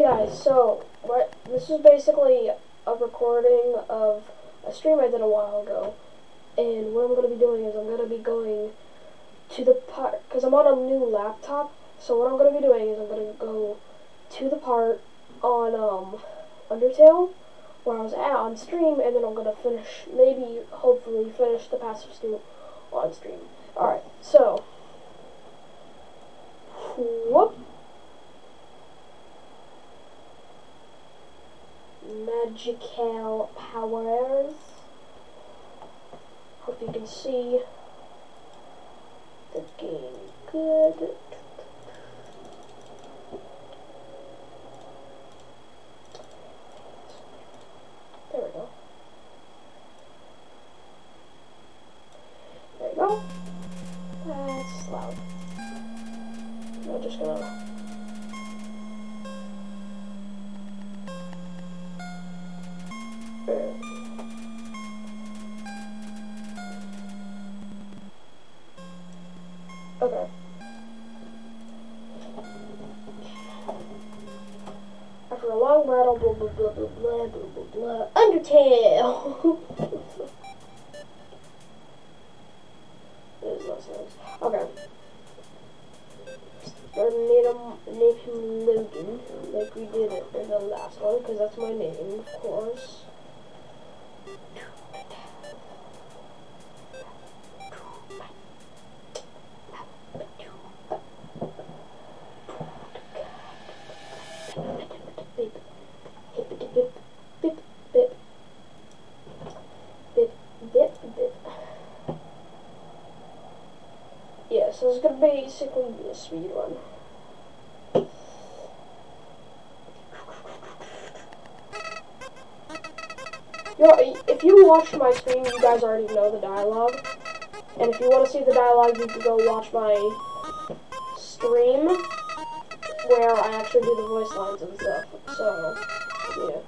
guys, so this is basically a recording of a stream I did a while ago, and what I'm going to be doing is I'm going to be going to the part, because I'm on a new laptop, so what I'm going to be doing is I'm going to go to the part on Undertale, where I was at on stream, and then I'm going to finish, maybe, hopefully, finish the pacifist on stream. Alright, so, whoop. Magical powers. Hope you can see the game good. There we go. There you go. That's loud. I'm just gonna... Okay. After a long battle, blah blah blah blah blah blah blah blah. Undertale. There's no sense. Okay. Name him Logan, like we did it in the last one, because that's my name, of course. Yeah, so it's gonna basically be a speedrun. Yo, if you watch my stream, you guys already know the dialogue. And if you want to see the dialogue, you can go watch my stream, where I actually do the voice lines and stuff. So, yeah.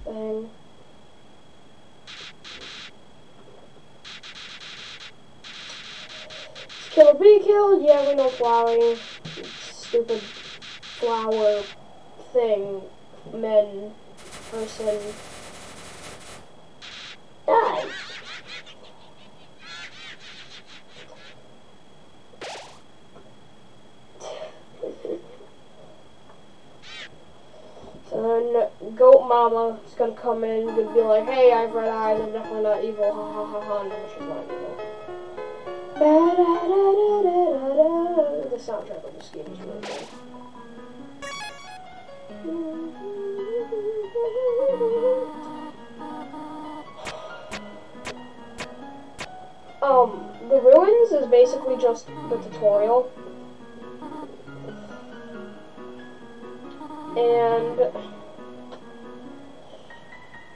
Bang. Kill or be killed? Yeah, we know flowering. Stupid flower thing. Person. Die! So then, Goat Mama is gonna come in and be like, hey, I have red eyes, I'm definitely not evil, ha ha ha ha, no, she's not evil. The soundtrack of this game is really good. The ruins is basically just the tutorial. And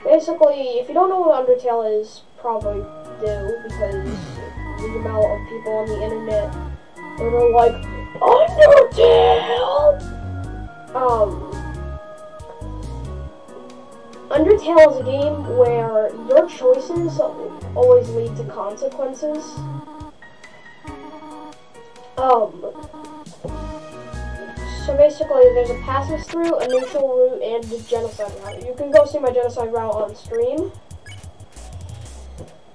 basically, if you don't know what Undertale is, probably do, because the amount of people on the internet that are like, Undertale! Undertale is a game where your choices always lead to consequences. So basically, there's a pacifist route, a neutral route, and a genocide route. You can go see my genocide route on stream.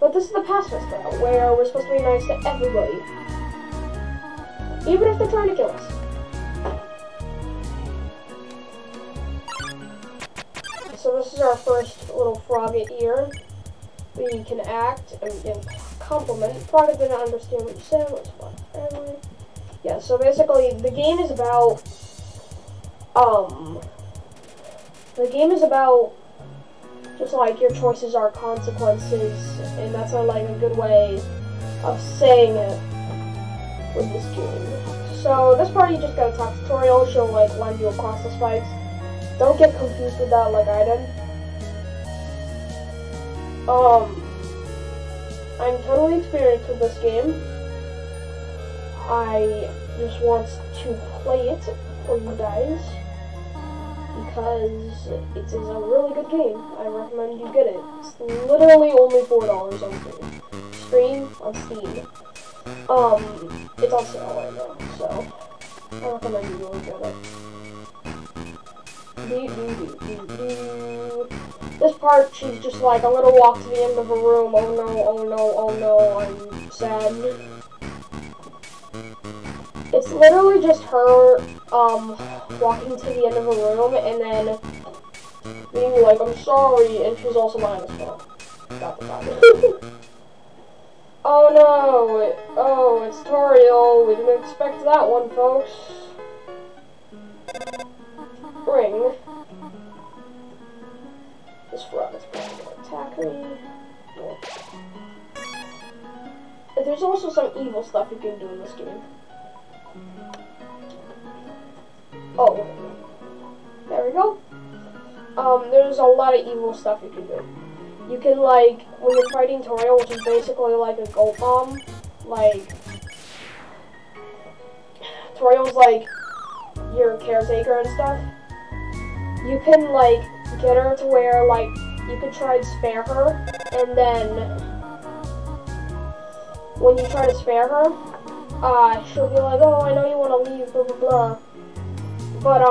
But this is the pacifist route, where we're supposed to be nice to everybody. Even if they're trying to kill us. So this is our first little frogget here. We can act and compliment. Frogget didn't understand what you said, it was fun. Anyway. Yeah, so basically the game is about just like your choices are consequences, and that's not like a good way of saying it with this game. So this part you just got a top tutorial, she'll like land you across the spikes. Don't get confused with that like I did. I'm totally experienced with this game. I just want to play it for you guys because it is a really good game. I recommend you get it. It's literally only $4 on Steam. On Steam. It's on sale right now, so I recommend you go get it. This part, she's just like, I'm gonna walk to the end of a room. Oh no, oh no, oh no, I'm sad. It's literally just her, walking to the end of a room and then being like, I'm sorry, and she's also mine as well. Got the body. Oh no, oh, it's Toriel. We didn't expect that one, folks. Ring. This frog is probably gonna attack me. Yeah. There's also some evil stuff you can do in this game. Oh. There we go. There's a lot of evil stuff you can do. You can, like, when you're fighting Toriel, which is basically like a goat bomb, like, Toriel's like your caretaker and stuff. You can, like, get her to where, like, you could try and spare her, and then when you try to spare her, she'll be like, oh, I know you want to leave, blah, blah, blah. But,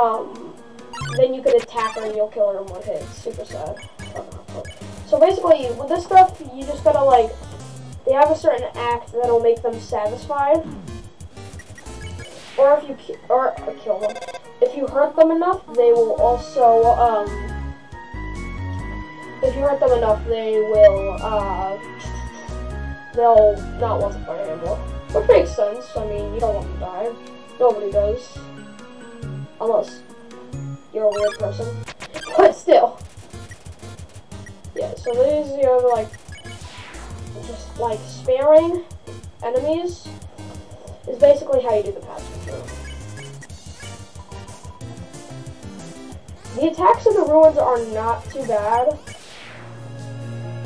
then you could attack her and you'll kill her in one hit. It's super sad. So basically, with this stuff, you just gotta, like, they have a certain act that'll make them satisfied. Or if you kill them. If you hurt them enough, they will also, if you hurt them enough, they will, they'll not want to fight anymore. Which makes sense. I mean, you don't want to die. Nobody does. Unless you're a weird person. But still. Yeah, so these, you know, like, just, like, sparing enemies is basically how you do the pacifist move. The attacks in the ruins are not too bad.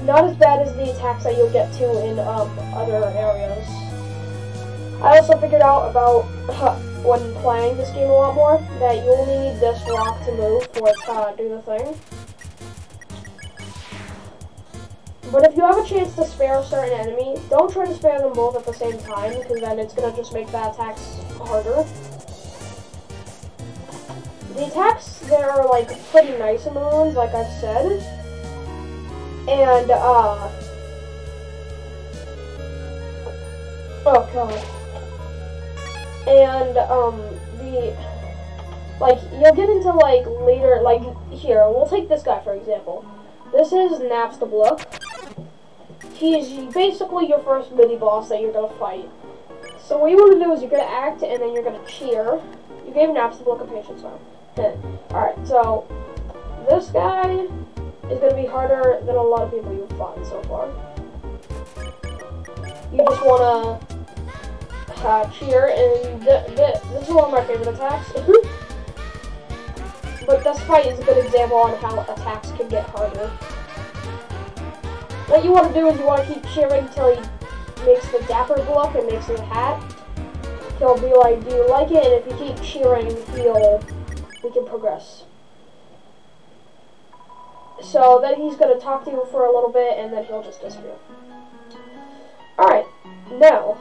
Not as bad as the attacks that you'll get to in, other areas. I also figured out about, when playing this game a lot more, that you only need this rock to move for it to do the thing. But if you have a chance to spare a certain enemy, don't try to spare them both at the same time, because then it's going to just make the attacks harder. The attacks there are, like, pretty nice in the ruins, like I've said. And, oh god. And, like, you'll get into, like, later, like, here, we'll take this guy, for example. This is Napstablook. He's basically your first mini-boss that you're gonna fight. So what you want to do is you're gonna act, and then you're gonna cheer. You gave Napstablook a patience round. Alright, so, this guy is gonna be harder than a lot of people you've fought so far. You just wanna cheer, and this is one of my favorite attacks. But this fight is a good example on how attacks can get harder. What you want to do is you want to keep cheering until he makes the dapper look and makes the hat. He'll be like, do you like it? And if you keep cheering, we can progress. So then he's going to talk to you for a little bit, and then he'll just disappear. Alright, now,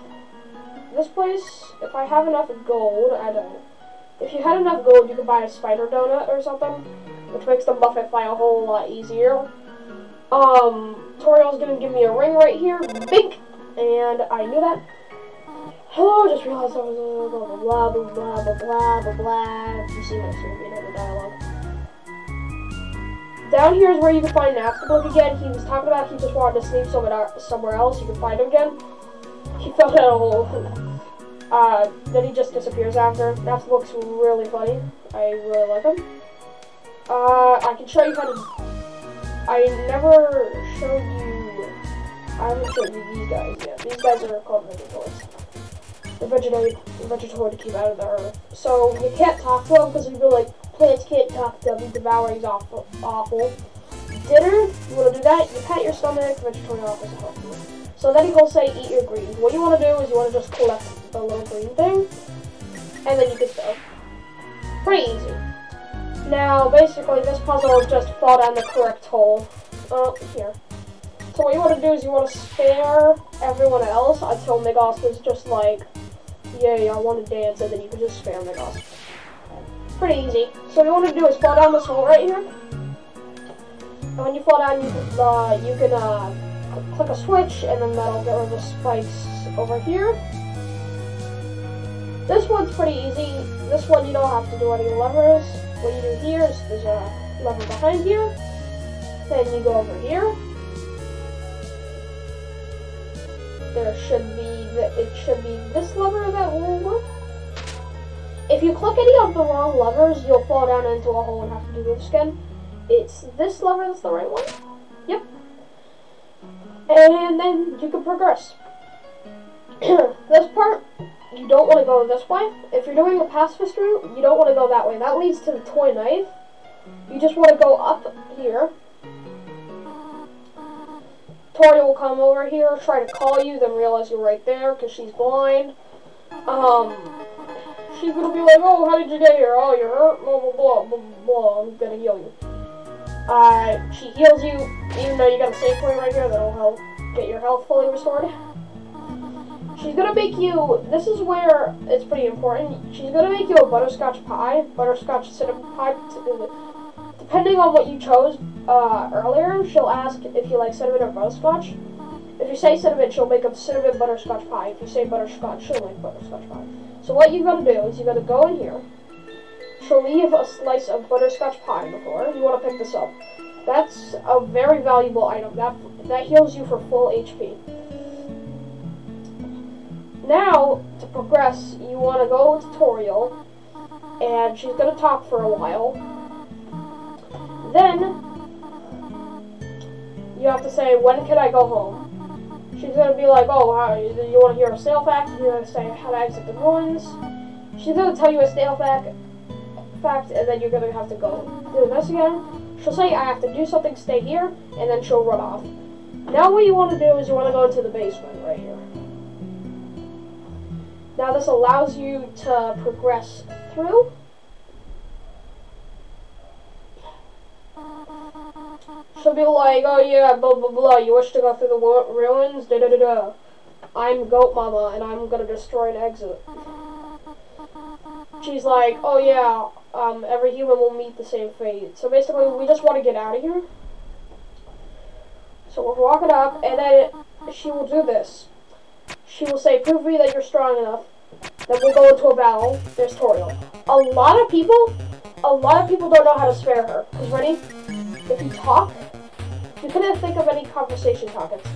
this place, if I have enough gold, I don't. If you had enough gold, you could buy a spider donut or something, which makes the Muffet fight a whole lot easier. Toriel's gonna give me a ring right here, bink, and I knew that. Hello, just realized I was blah blah blah blah blah blah blah blah. You see my screen, you know the dialogue. Down here is where you can find Napstablook again. He was talking about he just wanted to sleep somewhere else. You can find him again. He fell down a hole. Then he just disappears after. Napstablook's really funny. I really like him. I can show you how to... I never showed you... I haven't showed you these guys yet. These guys are called Vegetoids. The Vegetoid to keep out of the earth. So, you can't talk to them because you'd be like, plants can't talk to them, you devour, he's awful. Dinner, you want to do that, you pat your stomach, Vegetoid offers to help you. So then he'll say, eat your greens. What you want to do is you want to just collect the little green thing, and then you can go. Pretty easy. Now, basically, this puzzle is just fall down the correct hole. Oh, here. So what you want to do is you want to spare everyone else until Migos is just like, yay, I want to dance, and then you can just spare Migos. Pretty easy. So what you want to do is fall down this hole right here. And when you fall down, you can click a switch, and then that'll get rid of the spikes over here. This one's pretty easy. This one you don't have to do any levers. What you do here is there's a lever behind here. Then you go over here. It should be this lever that will work. If you click any of the wrong levers, you'll fall down into a hole and have to do this again. It's this lever that's the right one. Yep. And then you can progress. This part, you don't want to go this way. If you're doing a pacifist route, you don't want to go that way. That leads to the toy knife. You just want to go up here. Tori will come over here, try to call you, then realize you're right there because she's blind. She's gonna be like, oh, how did you get here? Oh, you're hurt, blah, blah, blah, blah, blah, I'm gonna heal you. She heals you, even though you got a save point right here that'll help get your health fully restored. She's gonna make you, this is where it's pretty important, she's gonna make you a butterscotch pie, butterscotch cinnamon pie, depending on what you chose earlier. She'll ask if you like cinnamon or butterscotch. If you say cinnamon, she'll make a cinnamon butterscotch pie. If you say butterscotch, she'll make butterscotch pie. So what you gotta do is you gotta go in here. She'll leave a slice of butterscotch pie before. You wanna pick this up. That's a very valuable item. That heals you for full HP. Now, to progress, you wanna go tutorial, and she's gonna talk for a while. Then, you have to say, when can I go home? She's going to be like, oh, you want to hear a stale fact? You're going to say, how to exit the ruins. She's going to tell you a stale fact, and then you're going to have to go do this again. She'll say, I have to do something, stay here, and then she'll run off. Now what you want to do is you want to go into the basement right here. Now this allows you to progress through. She'll be like, oh yeah, blah blah blah, you wish to go through the ruins? Da da da da. I'm Goat Mama, and I'm gonna destroy an exit. She's like, oh yeah, every human will meet the same fate. So basically, we just want to get out of here. So we're walking up, and then she will do this. She will say, prove me that you're strong enough. Then we'll go into a battle. There's Toriel. A lot of people don't know how to spare her. Cause ready? If you talk, you couldn't think of any conversation topics.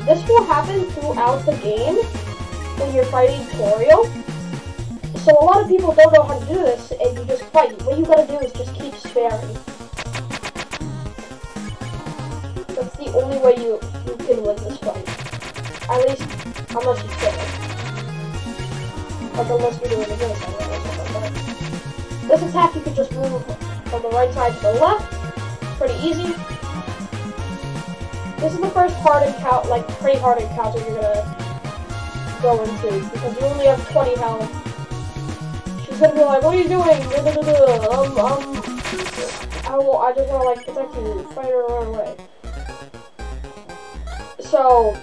This will happen throughout the game when you're fighting Toriel. So a lot of people don't know how to do this, and you just fight. What you gotta do is just keep sparing. That's the only way you can win this fight. At least, unless you spare. Like unless you're doing a genocide or something like that. This attack you can just move from the right side to the left. Pretty easy. This is the first hard encounter, like pretty hard encounter you're gonna go into because you only have 20 health. She's gonna be like, "What are you doing?" I just wanna like protect you. Fight her right away. So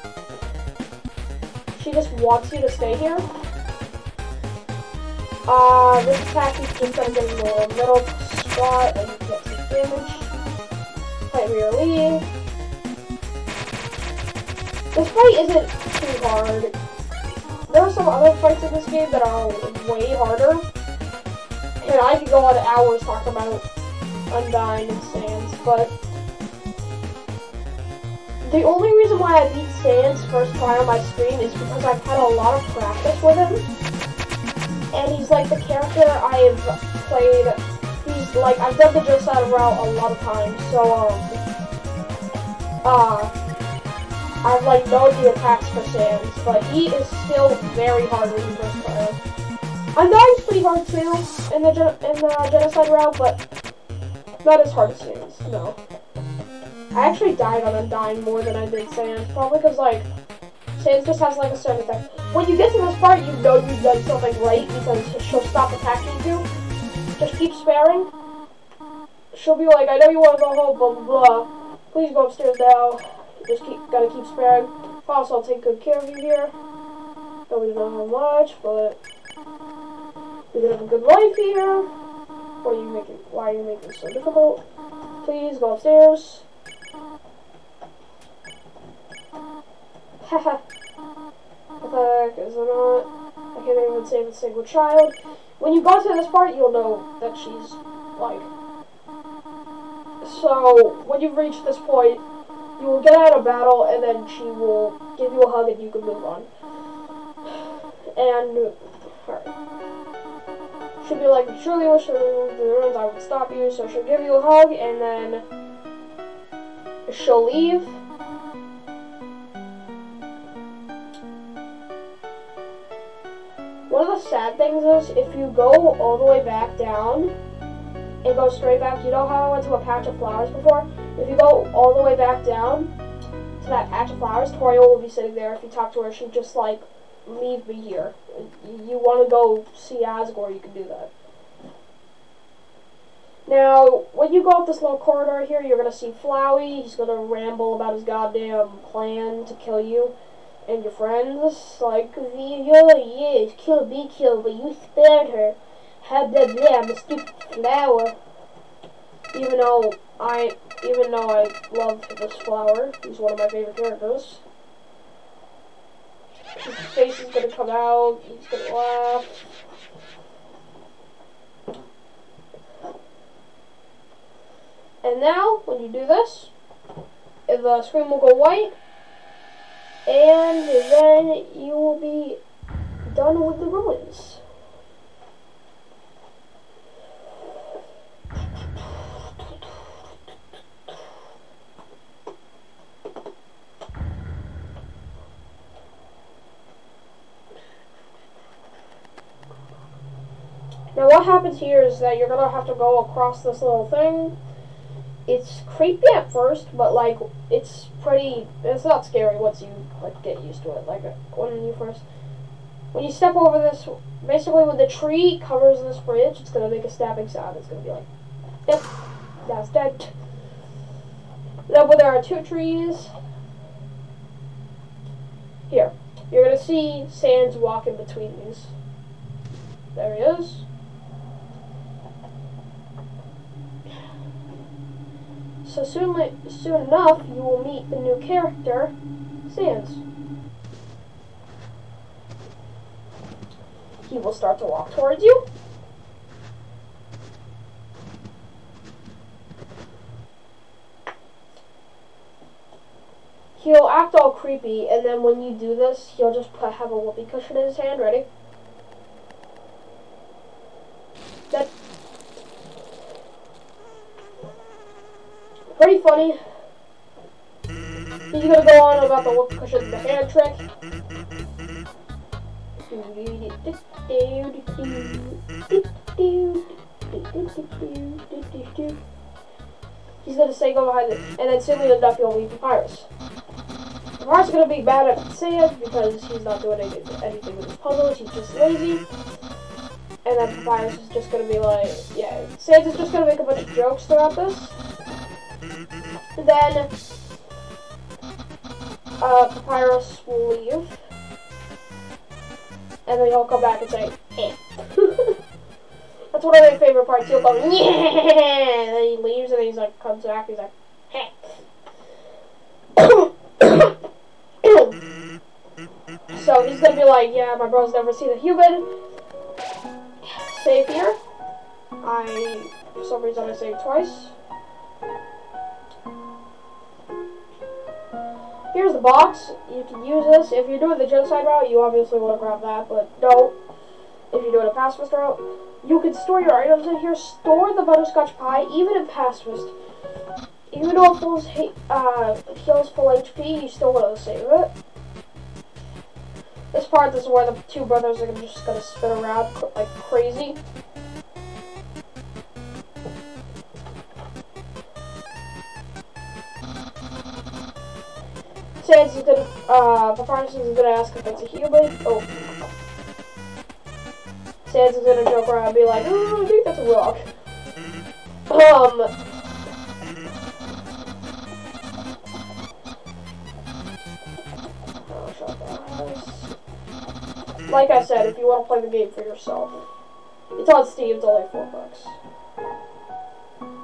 she just wants you to stay here. This attack is just gonna get in the middle spot and get some damage. Fight where you're leading. This fight isn't too hard. There are some other fights in this game that are way harder. And I could go on hours talking about Undying and Sans, but the only reason why I beat Sans first try on my stream is because I've had a lot of practice with him. And he's like the character I have played. He's like, I've done the genocide route a lot of times, so I've like known the attacks for Sans, but he is still very hard when you first play him. Undying's pretty hard too in the genocide route, but not as hard as Sans, no. I actually died on Undying more than I did Sans, probably because like Sans just has like a certain effect. When you get to this part, you know you've done something right because she'll stop attacking you. Just keep sparing. She'll be like, I know you want to go home, blah blah blah. Please go upstairs now. Just gotta keep sparing. Also, I'll take good care of you here. Nobody knows how much, but you're gonna have a good life here. Why are you making it so difficult? Please go upstairs. Haha. Pathetic, is it not? I can't even save a single child. When you go to this part, you'll know that she's like. So when you've reached this point, you will get out of battle, and then she will give you a hug, and you can move on. And alright, she'll be like, "Surely wish to remove the ruins, I would stop you." So she'll give you a hug, and then she'll leave. One of the sad things is, if you go all the way back down and go straight back, you know how I went to a patch of flowers before? If you go all the way back down to that patch of flowers, Toriel will be sitting there. If you talk to her, she'd just like, "Leave me here. You want to go see Asgore, you can do that." Now, when you go up this little corridor here, you're going to see Flowey. He's going to ramble about his goddamn plan to kill you and your friends. Like, yes, kill, be killed, but you spared her. Blah, blah, blah, I'm a stupid flower. Even though I love this flower, he's one of my favorite characters. His face is gonna come out, he's gonna laugh. And now, when you do this, the screen will go white, and then you will be done with the ruins. Now what happens here is that you're gonna have to go across this little thing. It's creepy at first, but like it's not scary once you like get used to it. Like when you step over this, basically when the tree covers this bridge, it's gonna make a snapping sound. It's gonna be like, yep, that's dead. Now when there are two trees, here, you're gonna see Sans walk in between these. There he is. So soon enough, you will meet the new character, Sans. He will start to walk towards you. He'll act all creepy, and then when you do this, he'll just have a whoopee cushion in his hand. Ready? That's pretty funny. He's gonna go on about the whoopee cushion, the hand trick. He's gonna say go behind it, and then soon enough he'll leave Papyrus. Papyrus is gonna be bad at Sans because he's not doing anything with his puzzles, he's just lazy. And then Papyrus is just gonna be like, yeah, Sans is just gonna make a bunch of jokes throughout this. And then Papyrus will leave. And then he'll come back and say, eh. That's one of my favorite parts. He'll go, yeah, and then he leaves, and then he's like, comes back, he's like, hey. So he's gonna be like, yeah, my bro's never seen a human. Save here. For some reason, I saved twice. Here's the box. You can use this. If you're doing the genocide route, you obviously want to grab that, but don't. If you're doing a pacifist route, you can store your items in here. Store the butterscotch pie, even in pacifist. Even though it heals full HP, you still want to save it. This part is where the two brothers are just gonna spin around like crazy. Sans is gonna, Papyrus is gonna ask if it's a human. Oh. Sans is gonna joke around and be like, oh, I think that's a rock. Like I said, if you want to play the game for yourself, it's on Steam. It's only $4.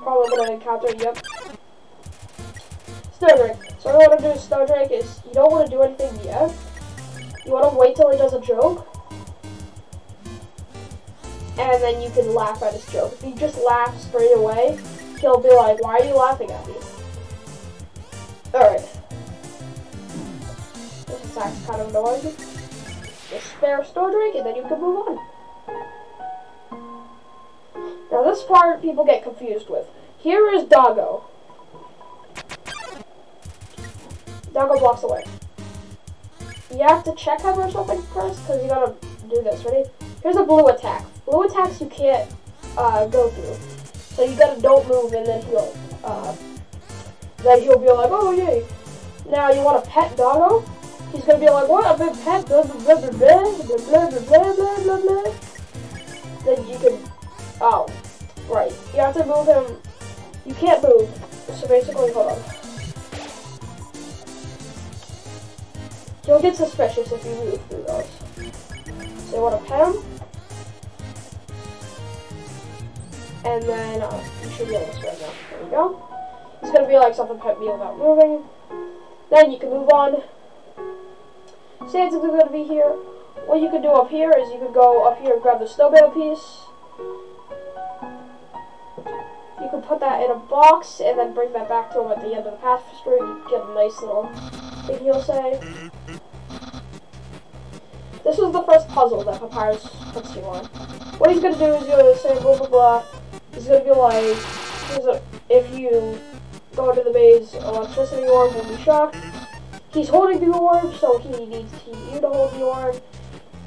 Probably gonna encounter. Yep. Snowdin. So what I want to do with Snowdin is you don't want to do anything yet. You want to wait till he does a joke, and then you can laugh at his joke. If you just laugh straight away, he'll be like, "Why are you laughing at me?" Alright. This attack's kind of annoying. Just spare Snowdin, and then you can move on. Now this part people get confused with. Here is Doggo. Doggo blocks away. You have to check him or something first, because you gotta do this. Ready? Here's a blue attack. Blue attacks you can't go through. So you gotta don't move, and then he'll be like, "Oh yay!" Now you want to pet Doggo. He's gonna be like, "What? I've been pet." Blah blah blah blah blah blah blah blah blah blah blah. Then you can. Oh, right. You have to move him. You can't move. So basically, hold on. He'll get suspicious if you move through those. So you want to pet him. And then you should be able to spread now. There you go. It's going to be like something pet me without moving. Then you can move on. Sands is going to be here. What you can do up here is you can go up here and grab the snowman piece. You can put that in a box and then bring that back to him at the end of the pacifist room. You get a nice little thing he'll say. This was the first puzzle that Papyrus puts you on. What he's going to do is he's going to say blah blah blah. He's going to be like, if you go into the maze, electricity orb will be shocked. He's holding the orb, so he needs you to hold the orb.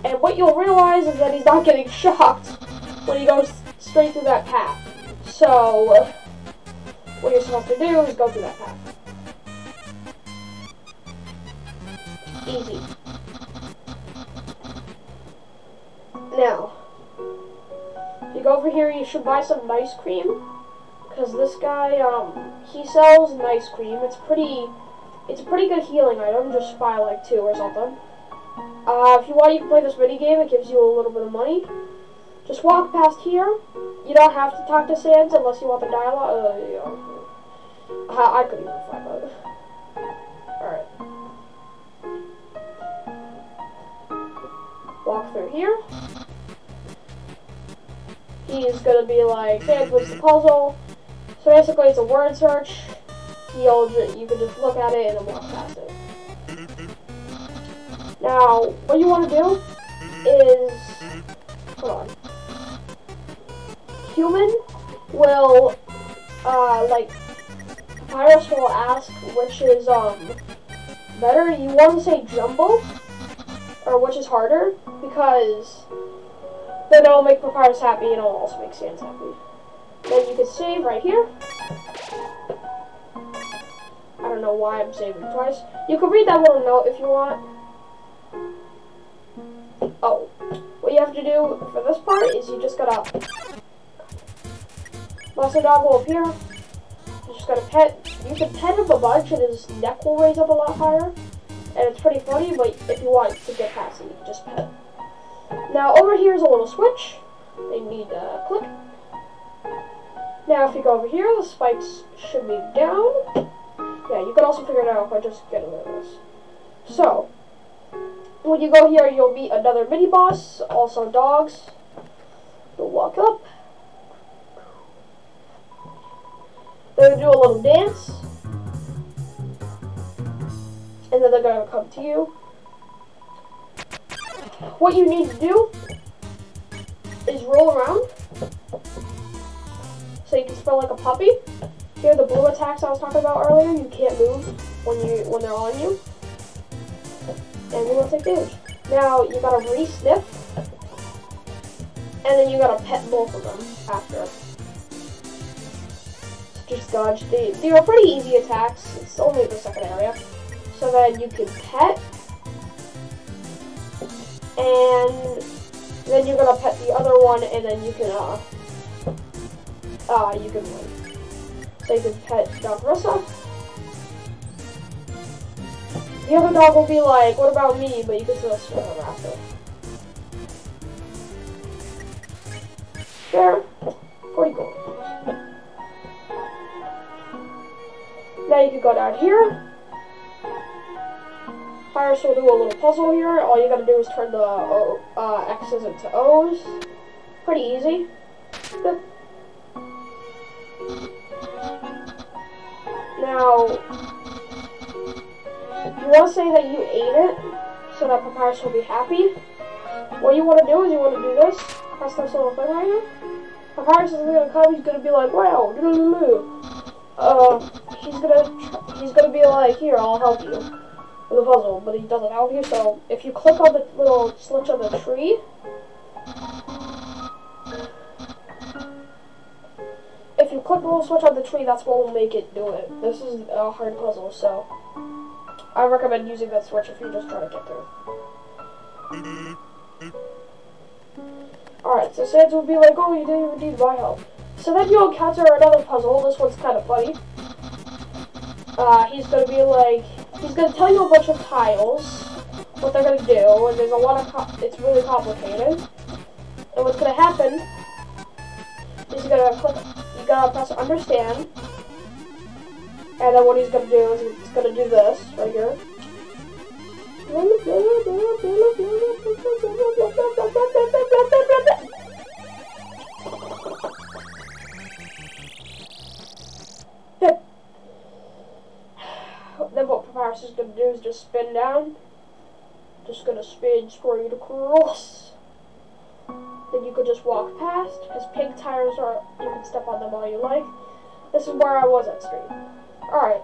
And what you'll realize is that he's not getting shocked when he goes straight through that path. So, what you're supposed to do is go through that path. Easy. Now, if you go over here, you should buy some ice cream. Because this guy, he sells nice cream. It's a pretty good healing item. Just buy like 2 or something. If you want, you can play this mini game. It gives you a little bit of money. Just walk past here. You don't have to talk to Sans unless you want the dialogue. I couldn't even find that. Alright. Walk through here. He's gonna be like, Sans, what's the puzzle? So basically, it's a word search. You can just look at it and then walk past it. Now, what you want to do is, hold on. Human will, Papyrus will ask which is, better. You want to say jumbo, or which is harder, because then it'll make Papyrus happy and it'll also make Sans happy. Then you can save right here. I don't know why I'm saving twice. You can read that little note if you want. Oh, what you have to do for this part is you just gotta Monster Dog will appear. You just gotta pet. You can pet him a bunch and his neck will raise up a lot higher. And it's pretty funny, but if you want to get past it, you can just pet. Now over here is a little switch. They need a click. Now if you go over here, the spikes should be down. Yeah, you can also figure it out by just getting rid of this. So, when you go here, you'll meet another mini-boss, also dogs. You'll walk up. They're going to do a little dance. And then they're going to come to you. What you need to do is roll around. So you can spell like a puppy. Here are the blue attacks I was talking about earlier. You can't move when they're on you. And you won't take damage. Now you gotta re-sniff. And then you gotta pet both of them after. Just dodge. They are pretty easy attacks. It's only the second area. So then you can pet. And then you're gonna pet the other one, and then you can win. So you can pet Dog Rosa. The other dog will be like, what about me? But you can still swim him after. There. Pretty cool. Now you can go down here. Pirates will do a little puzzle here. All you gotta do is turn the X's into O's. Pretty easy. Now, you want to say that you ate it, so that Papyrus will be happy. What you want to do is you want to do this. Press this little thing right here. Papyrus is going to come, he's going to be like, wow, he's gonna be like, here, I'll help you with the puzzle, but he doesn't help you, so if you click on the little switch on the tree, that's what will make it do it. This is a hard puzzle, so I recommend using that switch if you're just trying to get through. Alright, so Sans will be like, oh, you didn't even need my help. So then you'll encounter another puzzle. This one's kind of funny. He's gonna be like, he's gonna tell you a bunch of tiles, what they're gonna do, and there's a lot of, it's really complicated. And what's gonna happen is you gotta press understand, and then what he's gonna do is he's gonna do this right here. Then what Papyrus is gonna do is just spin down. Just gonna spin straight across. Then you could just walk past. His pink tires are, you can step on them all you like. This is where I was at stream. Alright.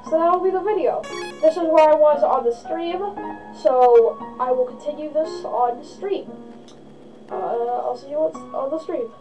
So that'll be the video. This is where I was on the stream. So I will continue this on stream. I'll see you on the stream.